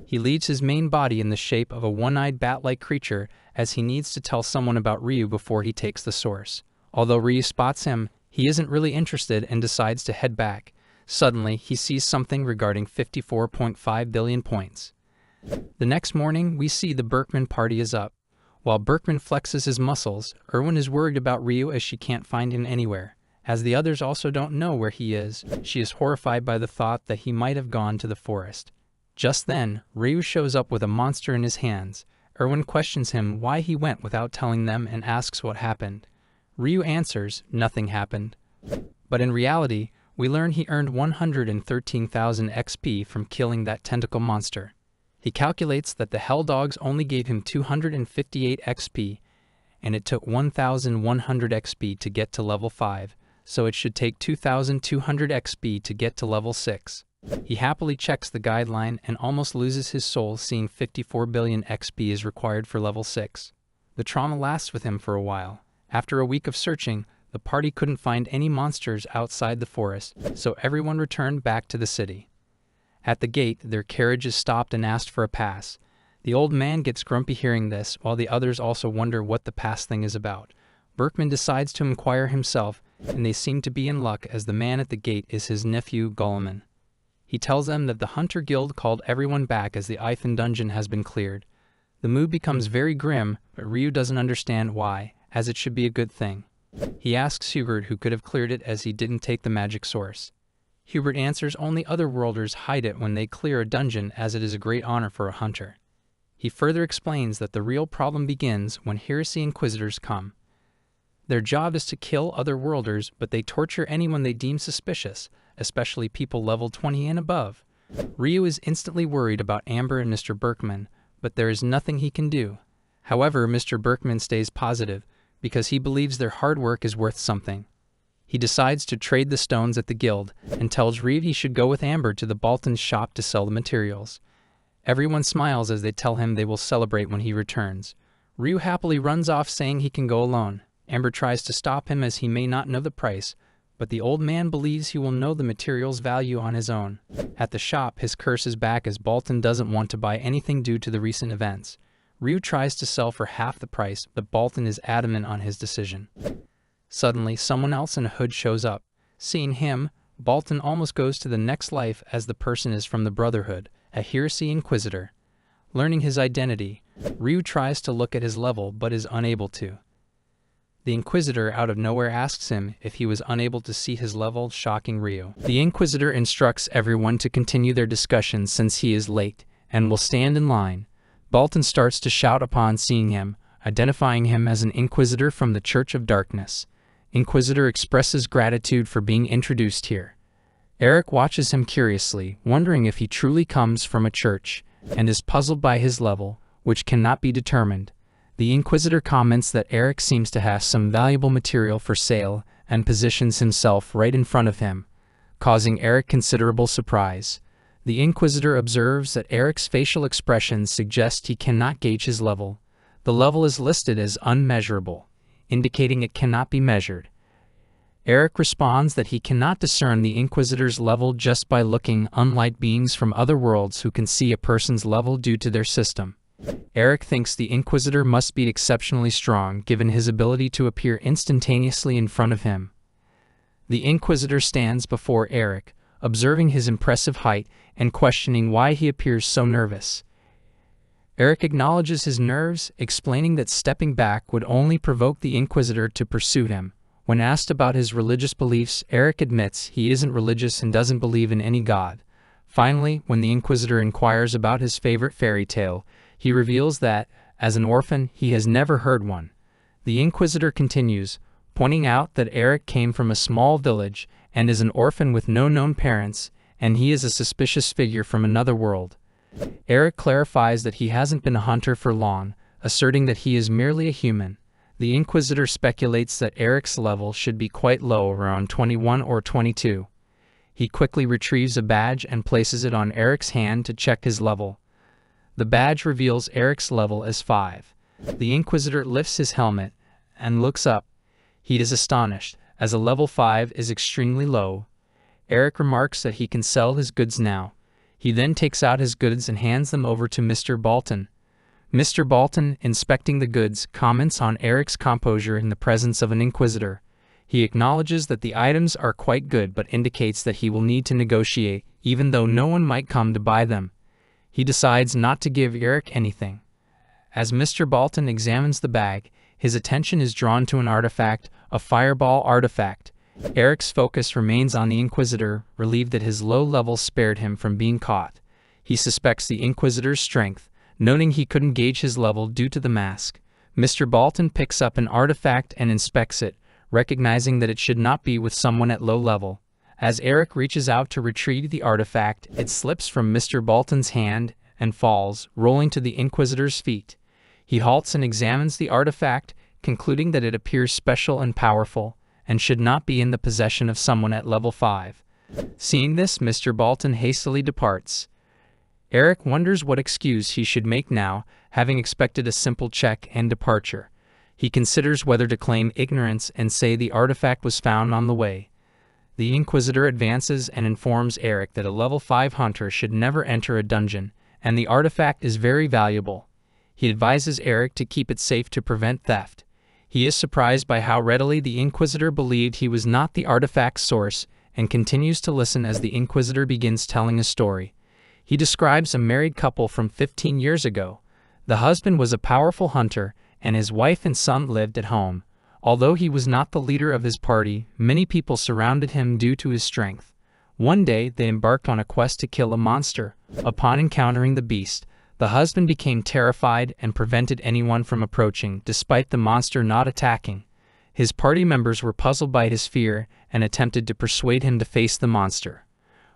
He leaves his main body in the shape of a one-eyed bat-like creature, as he needs to tell someone about Ryu before he takes the source. Although Ryu spots him, he isn't really interested and decides to head back. Suddenly, he sees something regarding 54.5 billion points. The next morning, we see the Berkman party is up. While Berkman flexes his muscles, Erwin is worried about Ryu as she can't find him anywhere. As the others also don't know where he is, she is horrified by the thought that he might have gone to the forest. Just then, Ryu shows up with a monster in his hands. Erwin questions him why he went without telling them and asks what happened. Ryu answers, nothing happened. But in reality, we learn he earned 113,000 XP from killing that tentacle monster. He calculates that the Hell Dogs only gave him 258 XP, and it took 1,100 XP to get to level 5, so it should take 2,200 XP to get to level 6. He happily checks the guideline and almost loses his soul seeing 54 billion XP is required for level 6. The trauma lasts with him for a while. After a week of searching, the party couldn't find any monsters outside the forest, so everyone returned back to the city. At the gate, their carriage is stopped and asked for a pass. The old man gets grumpy hearing this, while the others also wonder what the pass thing is about. Berkman decides to inquire himself, and they seem to be in luck as the man at the gate is his nephew Gulliman. He tells them that the Hunter Guild called everyone back as the Eifin dungeon has been cleared. The mood becomes very grim, but Ryu doesn't understand why, as it should be a good thing. He asks Hubert who could have cleared it as he didn't take the magic source. Hubert answers only otherworlders hide it when they clear a dungeon, as it is a great honor for a hunter. He further explains that the real problem begins when heresy inquisitors come. Their job is to kill otherworlders, but they torture anyone they deem suspicious, especially people level 20 and above. Ryu is instantly worried about Amber and Mr. Berkman, but there is nothing he can do. However, Mr. Berkman stays positive, because he believes their hard work is worth something. He decides to trade the stones at the guild, and tells Ryu he should go with Amber to the Baltan's shop to sell the materials. Everyone smiles as they tell him they will celebrate when he returns. Ryu happily runs off saying he can go alone. Amber tries to stop him as he may not know the price, but the old man believes he will know the material's value on his own. At the shop, his curse is back as Baltan doesn't want to buy anything due to the recent events. Ryu tries to sell for half the price, but Baltan is adamant on his decision. Suddenly, someone else in a hood shows up. Seeing him, Baltan almost goes to the next life as the person is from the Brotherhood, a heresy inquisitor. Learning his identity, Ryu tries to look at his level but is unable to. The Inquisitor out of nowhere asks him if he was unable to see his level, shocking Ryu. The Inquisitor instructs everyone to continue their discussion since he is late, and will stand in line. Baltan starts to shout upon seeing him, identifying him as an Inquisitor from the Church of Darkness. Inquisitor expresses gratitude for being introduced here. Eric watches him curiously, wondering if he truly comes from a church, and is puzzled by his level, which cannot be determined. The Inquisitor comments that Eric seems to have some valuable material for sale, and positions himself right in front of him, causing Eric considerable surprise. The Inquisitor observes that Eric's facial expressions suggest he cannot gauge his level. The level is listed as unmeasurable, indicating it cannot be measured. Eric responds that he cannot discern the Inquisitor's level just by looking, unlike beings from other worlds who can see a person's level due to their system. Eric thinks the Inquisitor must be exceptionally strong given his ability to appear instantaneously in front of him. The Inquisitor stands before Eric, observing his impressive height and questioning why he appears so nervous. Eric acknowledges his nerves, explaining that stepping back would only provoke the Inquisitor to pursue him. When asked about his religious beliefs, Eric admits he isn't religious and doesn't believe in any god. Finally, when the Inquisitor inquires about his favorite fairy tale, he reveals that, as an orphan, he has never heard one. The Inquisitor continues, pointing out that Eric came from a small village and is an orphan with no known parents, and he is a suspicious figure from another world. Eric clarifies that he hasn't been a hunter for long, asserting that he is merely a human. The Inquisitor speculates that Eric's level should be quite low, around 21 or 22. He quickly retrieves a badge and places it on Eric's hand to check his level. The badge reveals Eric's level as 5. The Inquisitor lifts his helmet and looks up. He is astonished, as a level 5 is extremely low. Eric remarks that he can sell his goods now. He then takes out his goods and hands them over to Mr. Bolton. Mr. Bolton, inspecting the goods, comments on Eric's composure in the presence of an Inquisitor. He acknowledges that the items are quite good but indicates that he will need to negotiate, even though no one might come to buy them. He decides not to give Eric anything. As Mr. Bolton examines the bag, his attention is drawn to an artifact, a fireball artifact. Eric's focus remains on the Inquisitor, relieved that his low level spared him from being caught. He suspects the Inquisitor's strength, noting he couldn't gauge his level due to the mask. Mr. Bolton picks up an artifact and inspects it, recognizing that it should not be with someone at low level. As Eric reaches out to retrieve the artifact, it slips from Mr. Bolton's hand and falls, rolling to the Inquisitor's feet. He halts and examines the artifact, concluding that it appears special and powerful, and should not be in the possession of someone at level 5. Seeing this, Mr. Bolton hastily departs. Eric wonders what excuse he should make now, having expected a simple check and departure. He considers whether to claim ignorance and say the artifact was found on the way. The Inquisitor advances and informs Eric that a level 5 hunter should never enter a dungeon, and the artifact is very valuable. He advises Eric to keep it safe to prevent theft. He is surprised by how readily the Inquisitor believed he was not the artifact's source, and continues to listen as the Inquisitor begins telling a story. He describes a married couple from 15 years ago. The husband was a powerful hunter, and his wife and son lived at home. Although he was not the leader of his party, many people surrounded him due to his strength. One day, they embarked on a quest to kill a monster. Upon encountering the beast, the husband became terrified and prevented anyone from approaching, despite the monster not attacking. His party members were puzzled by his fear and attempted to persuade him to face the monster.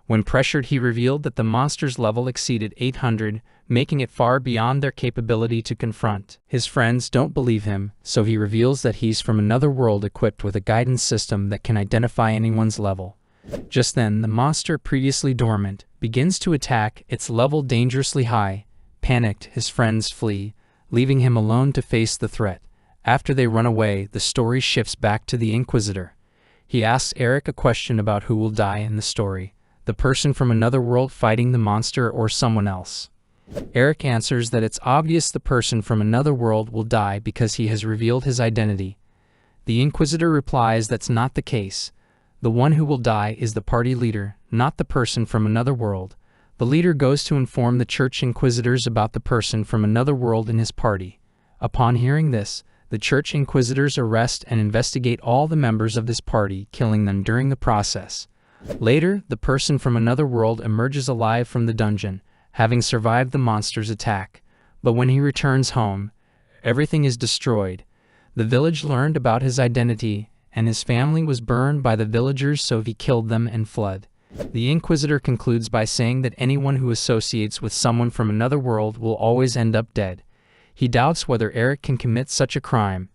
When pressured, he revealed that the monster's level exceeded 800, making it far beyond their capability to confront. His friends don't believe him, so he reveals that he's from another world equipped with a guidance system that can identify anyone's level. Just then, the monster, previously dormant, begins to attack, its level dangerously high. Panicked, his friends flee, leaving him alone to face the threat. After they run away, the story shifts back to the Inquisitor. He asks Eric a question about who will die in the story. The person from another world fighting the monster or someone else. Eric answers that it's obvious the person from another world will die because he has revealed his identity. The Inquisitor replies that's not the case. The one who will die is the party leader, not the person from another world. The leader goes to inform the Church Inquisitors about the person from another world in his party. Upon hearing this, the Church Inquisitors arrest and investigate all the members of this party, killing them during the process. Later, the person from another world emerges alive from the dungeon, having survived the monster's attack. But when he returns home, everything is destroyed. The village learned about his identity, and his family was burned by the villagers, so he killed them and fled. The Inquisitor concludes by saying that anyone who associates with someone from another world will always end up dead. He doubts whether Eric can commit such a crime.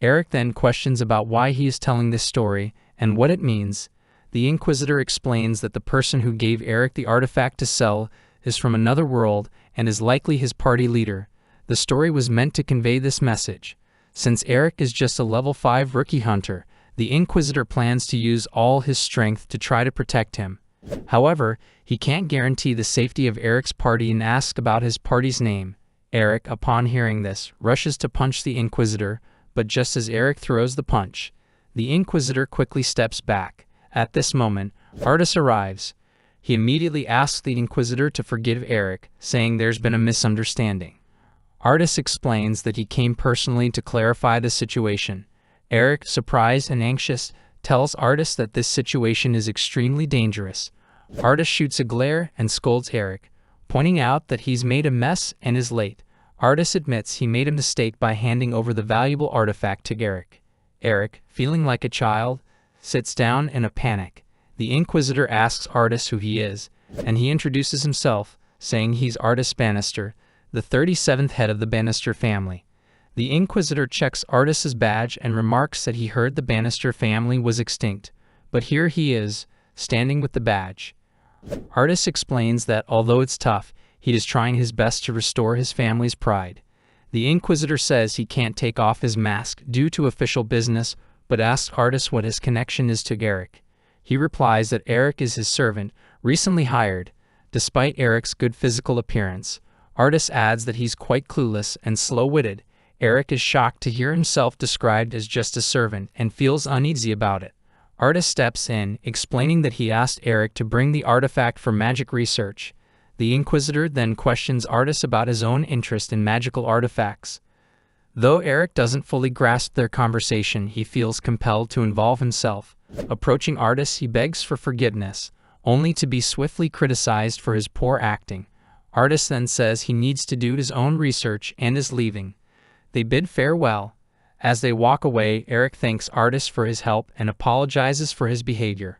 Eric then questions about why he is telling this story and what it means. The Inquisitor explains that the person who gave Eric the artifact to sell is from another world and is likely his party leader. The story was meant to convey this message. Since Eric is just a level 5 rookie hunter, the Inquisitor plans to use all his strength to try to protect him. However, he can't guarantee the safety of Eric's party and asks about his party's name. Eric, upon hearing this, rushes to punch the Inquisitor, but just as Eric throws the punch, the Inquisitor quickly steps back. At this moment, Artis arrives. He immediately asks the Inquisitor to forgive Eric, saying there's been a misunderstanding. Artis explains that he came personally to clarify the situation. Eric, surprised and anxious, tells Artis that this situation is extremely dangerous. Artis shoots a glare and scolds Eric, pointing out that he's made a mess and is late. Artis admits he made a mistake by handing over the valuable artifact to Eric. Eric, feeling like a child, sits down in a panic. The Inquisitor asks Artis who he is, and he introduces himself, saying he's Artis Bannister, the 37th head of the Bannister family. The Inquisitor checks Artis's badge and remarks that he heard the Bannister family was extinct, but here he is, standing with the badge. Artis explains that although it's tough, he is trying his best to restore his family's pride. The Inquisitor says he can't take off his mask due to official business, but asks Artis what his connection is to Eric. He replies that Eric is his servant, recently hired. Despite Eric's good physical appearance, Artis adds that he's quite clueless and slow-witted. Eric is shocked to hear himself described as just a servant and feels uneasy about it. Artis steps in, explaining that he asked Eric to bring the artifact for magic research. The Inquisitor then questions Artis about his own interest in magical artifacts. Though Eric doesn't fully grasp their conversation, he feels compelled to involve himself. Approaching Artis, he begs for forgiveness, only to be swiftly criticized for his poor acting. Artis then says he needs to do his own research and is leaving. They bid farewell. As they walk away, Eric thanks Artis for his help and apologizes for his behavior.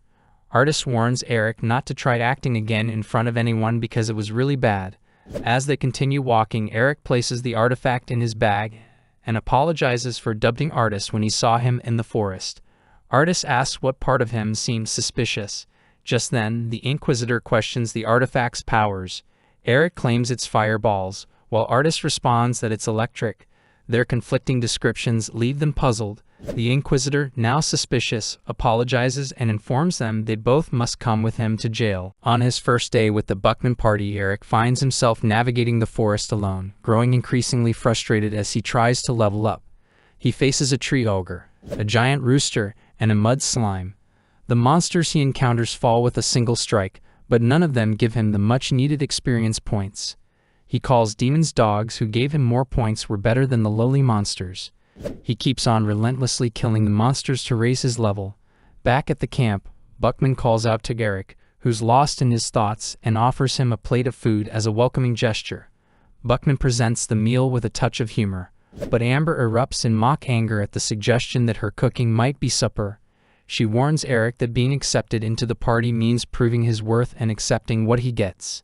Artis warns Eric not to try acting again in front of anyone because it was really bad. As they continue walking, Eric places the artifact in his bag and apologizes for doubting Artis when he saw him in the forest. Artis asks what part of him seems suspicious. Just then, the Inquisitor questions the artifact's powers. Eric claims it's fireballs, while Artis responds that it's electric. Their conflicting descriptions leave them puzzled. The Inquisitor, now suspicious, apologizes and informs them they both must come with him to jail. On his first day with the Buckman party, Eric finds himself navigating the forest alone, growing increasingly frustrated as he tries to level up. He faces a tree ogre, a giant rooster, and a mud slime. The monsters he encounters fall with a single strike, but none of them give him the much-needed experience points. He calls demons dogs who gave him more points were better than the lowly monsters. He keeps on relentlessly killing the monsters to raise his level. Back at the camp, Buckman calls out to Eric, who's lost in his thoughts, and offers him a plate of food as a welcoming gesture. Buckman presents the meal with a touch of humor, but Amber erupts in mock anger at the suggestion that her cooking might be supper. She warns Eric that being accepted into the party means proving his worth and accepting what he gets.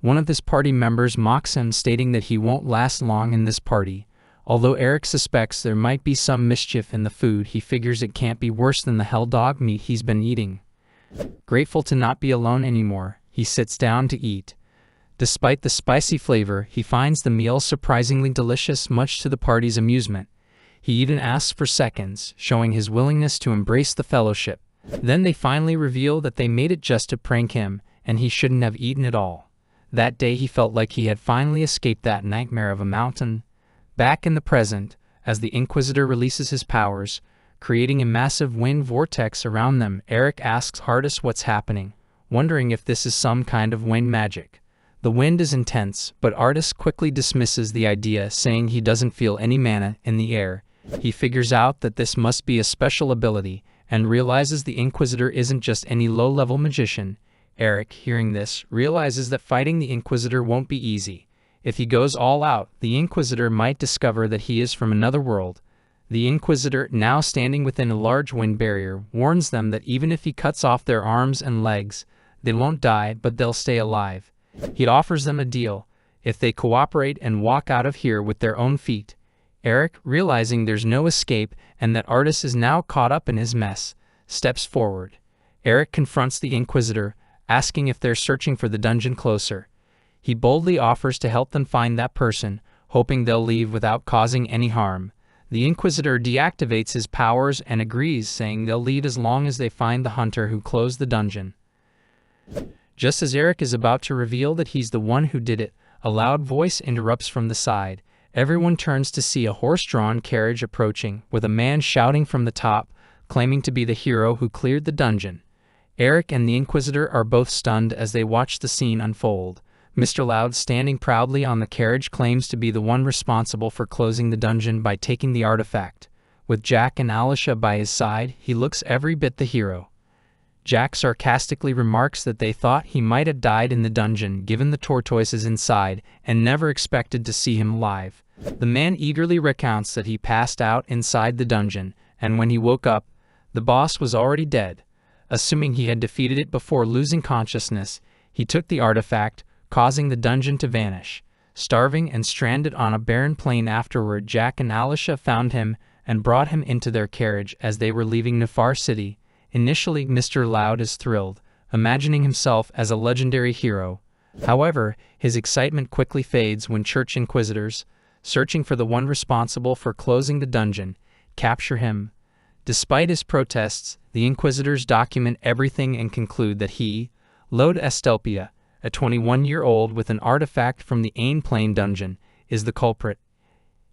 One of his party members mocks him, stating that he won't last long in this party. Although Eric suspects there might be some mischief in the food, he figures it can't be worse than the hell dog meat he's been eating. Grateful to not be alone anymore, he sits down to eat. Despite the spicy flavor, he finds the meal surprisingly delicious, much to the party's amusement. He even asks for seconds, showing his willingness to embrace the fellowship. Then they finally reveal that they made it just to prank him, and he shouldn't have eaten it all. That day he felt like he had finally escaped that nightmare of a mountain. Back in the present, as the Inquisitor releases his powers, creating a massive wind vortex around them, Eric asks Artis what's happening, wondering if this is some kind of wind magic. The wind is intense, but Artis quickly dismisses the idea, saying he doesn't feel any mana in the air. He figures out that this must be a special ability, and realizes the Inquisitor isn't just any low-level magician. Eric, hearing this, realizes that fighting the Inquisitor won't be easy. If he goes all out, the Inquisitor might discover that he is from another world. The Inquisitor, now standing within a large wind barrier, warns them that even if he cuts off their arms and legs, they won't die, but they'll stay alive. He offers them a deal, if they cooperate and walk out of here with their own feet. Eric, realizing there's no escape and that Artis is now caught up in his mess, steps forward. Eric confronts the Inquisitor, asking if they're searching for the dungeon closer. He boldly offers to help them find that person, hoping they'll leave without causing any harm. The Inquisitor deactivates his powers and agrees, saying they'll leave as long as they find the hunter who closed the dungeon. Just as Eric is about to reveal that he's the one who did it, a loud voice interrupts from the side. Everyone turns to see a horse-drawn carriage approaching, with a man shouting from the top, claiming to be the hero who cleared the dungeon. Eric and the Inquisitor are both stunned as they watch the scene unfold. Mr. Loud, standing proudly on the carriage, claims to be the one responsible for closing the dungeon by taking the artifact. With Jack and Alicia by his side, he looks every bit the hero. Jack sarcastically remarks that they thought he might have died in the dungeon given the tortoises inside and never expected to see him alive. The man eagerly recounts that he passed out inside the dungeon, and when he woke up, the boss was already dead. Assuming he had defeated it before losing consciousness, he took the artifact, causing the dungeon to vanish. Starving and stranded on a barren plain afterward, Jack and Alicia found him and brought him into their carriage as they were leaving Nefar City. Initially, Mr. Loud is thrilled, imagining himself as a legendary hero. However, his excitement quickly fades when church inquisitors, searching for the one responsible for closing the dungeon, capture him. Despite his protests, the inquisitors document everything and conclude that he, Lode Estelpia, a 21-year-old with an artifact from the Ain Plain dungeon, is the culprit.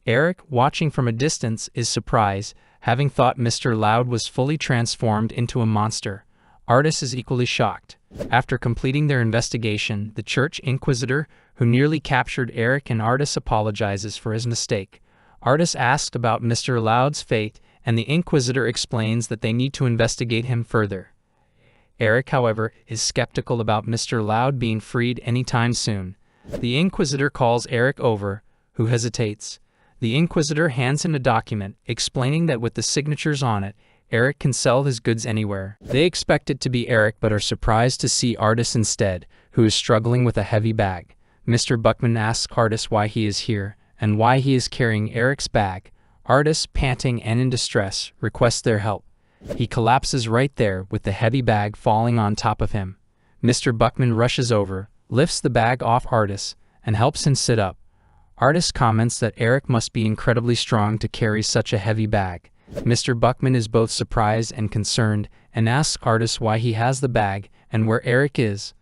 Eric, watching from a distance, is surprised, having thought Mr. Loud was fully transformed into a monster. Artis is equally shocked. After completing their investigation, the church inquisitor, who nearly captured Eric and Artis, apologizes for his mistake. Artis asks about Mr. Loud's fate, and the inquisitor explains that they need to investigate him further. Eric, however, is skeptical about Mr. Loud being freed anytime soon. The inquisitor calls Eric over, who hesitates. The inquisitor hands him a document, explaining that with the signatures on it, Eric can sell his goods anywhere. They expect it to be Eric but are surprised to see Artis instead, who is struggling with a heavy bag. Mr. Buckman asks Artis why he is here, and why he is carrying Eric's bag. Artis, panting and in distress, requests their help. He collapses right there, with the heavy bag falling on top of him. Mr. Buckman rushes over, lifts the bag off Artis, and helps him sit up. Artis comments that Eric must be incredibly strong to carry such a heavy bag. Mr. Buckman is both surprised and concerned, and asks Artis why he has the bag and where Eric is.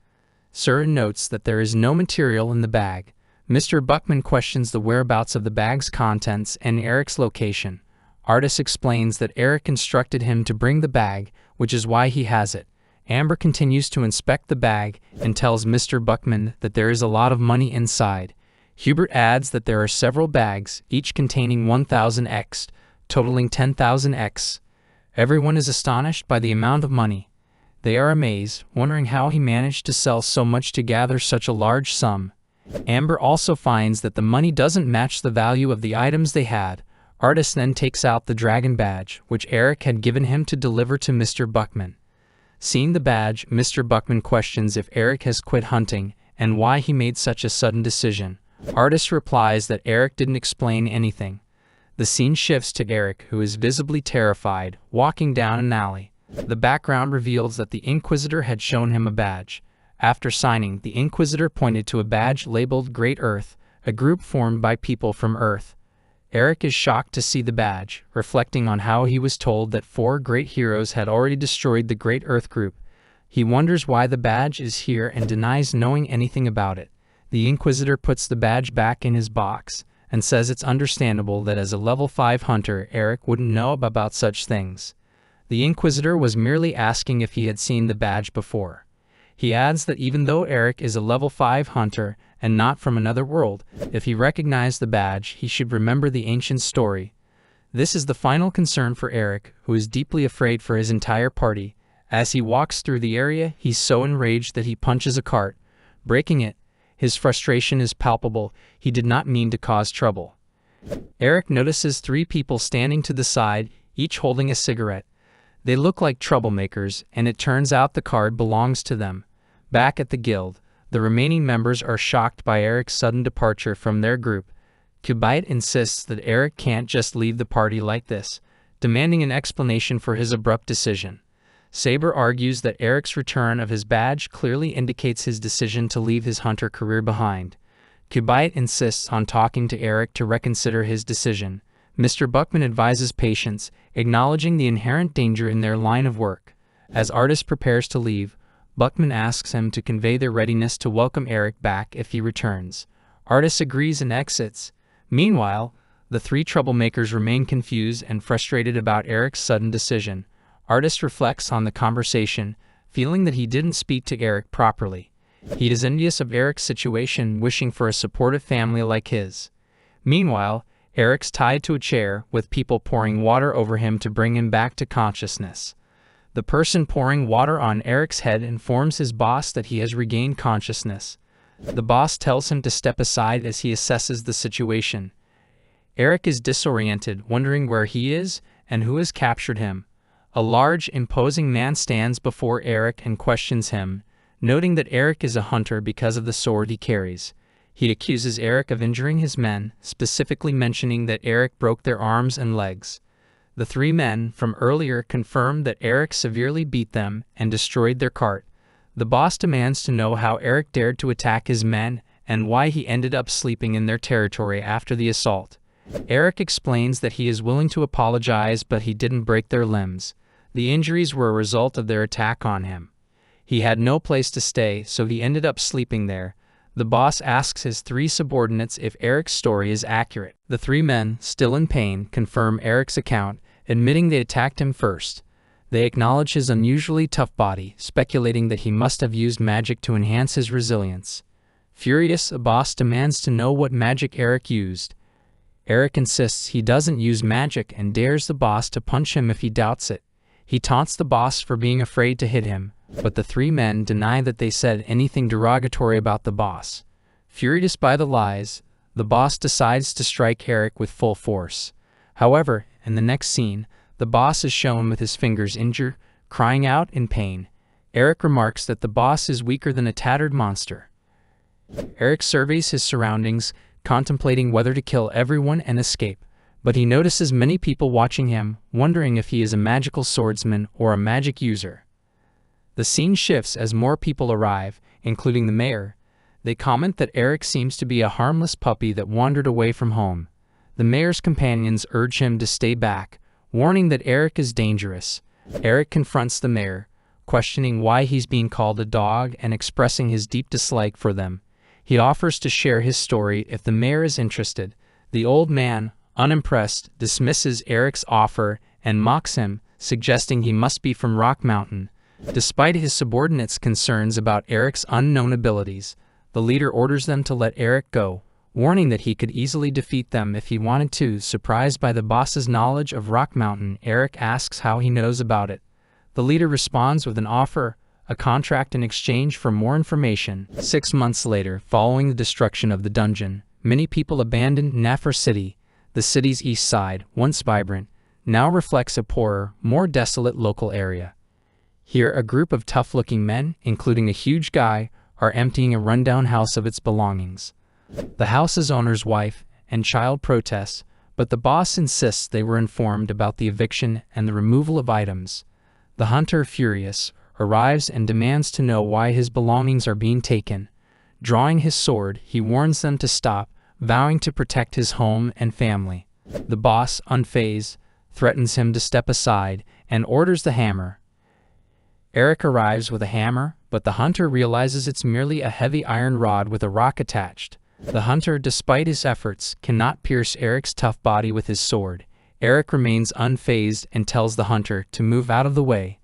Sir notes that there is no material in the bag. Mr. Buckman questions the whereabouts of the bag's contents and Eric's location. Artis explains that Eric instructed him to bring the bag, which is why he has it. Amber continues to inspect the bag and tells Mr. Buckman that there is a lot of money inside. Hubert adds that there are several bags, each containing 1,000 X, totaling 10,000 X. Everyone is astonished by the amount of money. They are amazed, wondering how he managed to sell so much to gather such a large sum. Amber also finds that the money doesn't match the value of the items they had. Artis then takes out the dragon badge, which Eric had given him to deliver to Mr. Buckman. Seeing the badge, Mr. Buckman questions if Eric has quit hunting and why he made such a sudden decision. Artis replies that Eric didn't explain anything. The scene shifts to Eric, who is visibly terrified, walking down an alley. The background reveals that the Inquisitor had shown him a badge. After signing, the Inquisitor pointed to a badge labeled Great Earth, a group formed by people from Earth. Eric is shocked to see the badge, reflecting on how he was told that 4 great heroes had already destroyed the Great Earth group. He wonders why the badge is here and denies knowing anything about it. The Inquisitor puts the badge back in his box and says it's understandable that as a level 5 hunter, Eric wouldn't know about such things. The Inquisitor was merely asking if he had seen the badge before. He adds that even though Eric is a level 5 hunter and not from another world, if he recognized the badge, he should remember the ancient story. This is the final concern for Eric, who is deeply afraid for his entire party. As he walks through the area, he's so enraged that he punches a cart, breaking it. His frustration is palpable. He did not mean to cause trouble. Eric notices 3 people standing to the side, each holding a cigarette. They look like troublemakers, and it turns out the card belongs to them. Back at the guild, the remaining members are shocked by Eric's sudden departure from their group. Kubite insists that Eric can't just leave the party like this, demanding an explanation for his abrupt decision. Saber argues that Eric's return of his badge clearly indicates his decision to leave his hunter career behind. Kubite insists on talking to Eric to reconsider his decision. Mr. Buckman advises patience, acknowledging the inherent danger in their line of work. As Artis prepares to leave, Buckman asks him to convey their readiness to welcome Eric back if he returns. Artis agrees and exits. Meanwhile, the 3 troublemakers remain confused and frustrated about Eric's sudden decision. Artis reflects on the conversation, feeling that he didn't speak to Eric properly. He is envious of Eric's situation, wishing for a supportive family like his. Meanwhile, Eric's tied to a chair, with people pouring water over him to bring him back to consciousness. The person pouring water on Eric's head informs his boss that he has regained consciousness. The boss tells him to step aside as he assesses the situation. Eric is disoriented, wondering where he is and who has captured him. A large, imposing man stands before Eric and questions him, noting that Eric is a hunter because of the sword he carries. He accuses Eric of injuring his men, specifically mentioning that Eric broke their arms and legs. The three men from earlier confirm that Eric severely beat them and destroyed their cart. The boss demands to know how Eric dared to attack his men and why he ended up sleeping in their territory after the assault. Eric explains that he is willing to apologize, but he didn't break their limbs. The injuries were a result of their attack on him. He had no place to stay, so he ended up sleeping there. The boss asks his three subordinates if Eric's story is accurate. The three men, still in pain, confirm Eric's account, admitting they attacked him first. They acknowledge his unusually tough body, speculating that he must have used magic to enhance his resilience. Furious, the boss demands to know what magic Eric used. Eric insists he doesn't use magic and dares the boss to punch him if he doubts it. He taunts the boss for being afraid to hit him, but the three men deny that they said anything derogatory about the boss. Furious by the lies, the boss decides to strike Eric with full force. However, in the next scene, the boss is shown with his fingers injured, crying out in pain. Eric remarks that the boss is weaker than a tattered monster. Eric surveys his surroundings, contemplating whether to kill everyone and escape, but he notices many people watching him, wondering if he is a magical swordsman or a magic user. The scene shifts as more people arrive, including the mayor. They comment that Eric seems to be a harmless puppy that wandered away from home. The mayor's companions urge him to stay back, warning that Eric is dangerous. Eric confronts the mayor, questioning why he's being called a dog and expressing his deep dislike for them. He offers to share his story if the mayor is interested. The old man, unimpressed, dismisses Eric's offer and mocks him, suggesting he must be from Rock Mountain. Despite his subordinates' concerns about Eric's unknown abilities, the leader orders them to let Eric go, warning that he could easily defeat them if he wanted to. Surprised by the boss's knowledge of Rock Mountain, Eric asks how he knows about it. The leader responds with an offer, a contract in exchange for more information. 6 months later, following the destruction of the dungeon, many people abandoned Nafar City. The city's east side, once vibrant, now reflects a poorer, more desolate local area. Here, a group of tough-looking men, including a huge guy, are emptying a rundown house of its belongings. The house's owner's wife and child protest, but the boss insists they were informed about the eviction and the removal of items. The hunter, furious, arrives and demands to know why his belongings are being taken. Drawing his sword, he warns them to stop, vowing to protect his home and family. The boss, unfazed, threatens him to step aside and orders the hammer. Eric arrives with a hammer, but the hunter realizes it's merely a heavy iron rod with a rock attached. The hunter, despite his efforts, cannot pierce Eric's tough body with his sword. Eric remains unfazed and tells the hunter to move out of the way.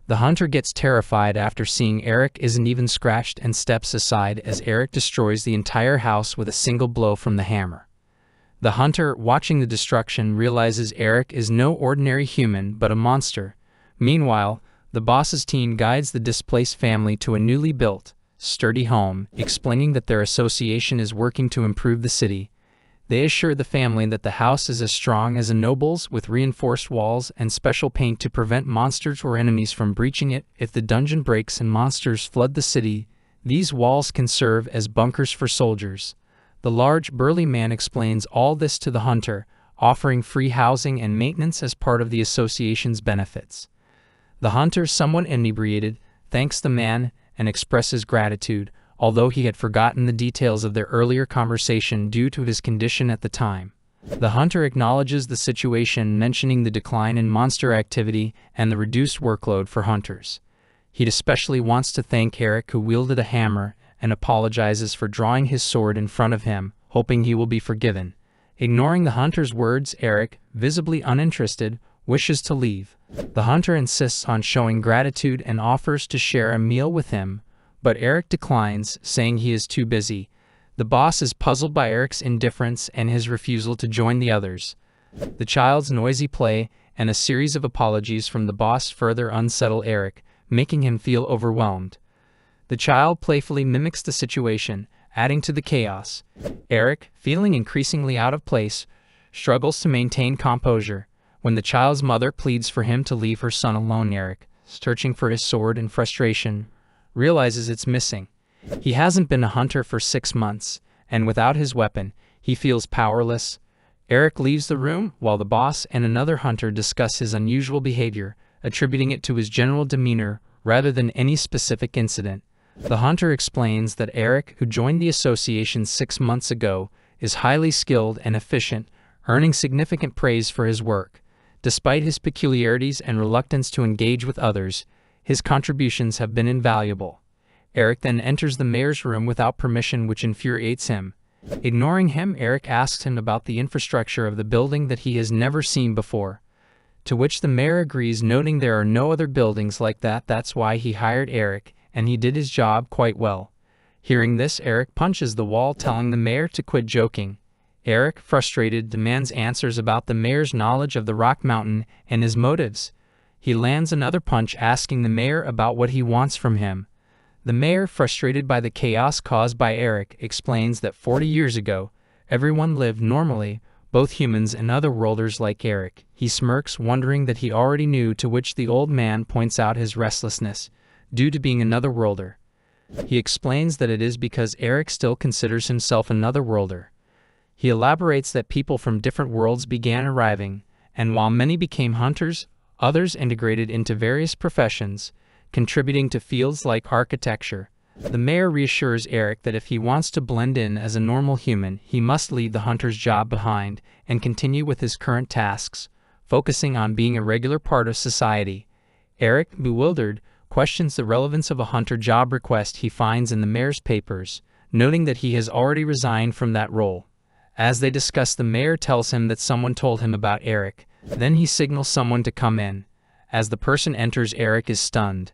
The hunter gets terrified after seeing Eric isn't even scratched and steps aside as Eric destroys the entire house with a single blow from the hammer. The hunter, watching the destruction, realizes Eric is no ordinary human but a monster. Meanwhile, the boss's team guides the displaced family to a newly built, sturdy home, explaining that their association is working to improve the city. They assure the family that the house is as strong as a noble's, with reinforced walls and special paint to prevent monsters or enemies from breaching it. If the dungeon breaks and monsters flood the city, these walls can serve as bunkers for soldiers. The large, burly man explains all this to the hunter, offering free housing and maintenance as part of the association's benefits. The hunter, somewhat inebriated, thanks the man and expresses gratitude, although he had forgotten the details of their earlier conversation due to his condition at the time. The hunter acknowledges the situation, mentioning the decline in monster activity and the reduced workload for hunters. He especially wants to thank Eric, who wielded a hammer, and apologizes for drawing his sword in front of him, hoping he will be forgiven. Ignoring the hunter's words, Eric, visibly uninterested, wishes to leave. The hunter insists on showing gratitude and offers to share a meal with him, but Eric declines, saying he is too busy. The boss is puzzled by Eric's indifference and his refusal to join the others. The child's noisy play and a series of apologies from the boss further unsettle Eric, making him feel overwhelmed. The child playfully mimics the situation, adding to the chaos. Eric, feeling increasingly out of place, struggles to maintain composure. When the child's mother pleads for him to leave her son alone, Eric, searching for his sword in frustration, realizes it's missing. He hasn't been a hunter for 6 months, and without his weapon, he feels powerless. Eric leaves the room while the boss and another hunter discuss his unusual behavior, attributing it to his general demeanor rather than any specific incident. The hunter explains that Eric, who joined the association 6 months ago, is highly skilled and efficient, earning significant praise for his work. Despite his peculiarities and reluctance to engage with others, his contributions have been invaluable. Eric then enters the mayor's room without permission, which infuriates him. Ignoring him, Eric asks him about the infrastructure of the building that he has never seen before. To which the mayor agrees, noting there are no other buildings like that. That's why he hired Eric, and he did his job quite well. Hearing this, Eric punches the wall, telling the mayor to quit joking. Eric, frustrated, demands answers about the mayor's knowledge of the Rock Mountain and his motives. He lands another punch, asking the mayor about what he wants from him. The mayor, frustrated by the chaos caused by Eric, explains that 40 years ago, everyone lived normally, both humans and otherworlders like Eric. He smirks, wondering that he already knew, to which the old man points out his restlessness, due to being another worlder. He explains that it is because Eric still considers himself another worlder. He elaborates that people from different worlds began arriving, and while many became hunters, others integrated into various professions, contributing to fields like architecture. The mayor reassures Eric that if he wants to blend in as a normal human, he must leave the hunter's job behind and continue with his current tasks, focusing on being a regular part of society. Eric, bewildered, questions the relevance of a hunter job request he finds in the mayor's papers, noting that he has already resigned from that role. As they discuss, the mayor tells him that someone told him about Eric. Then he signals someone to come in. As the person enters, Eric is stunned.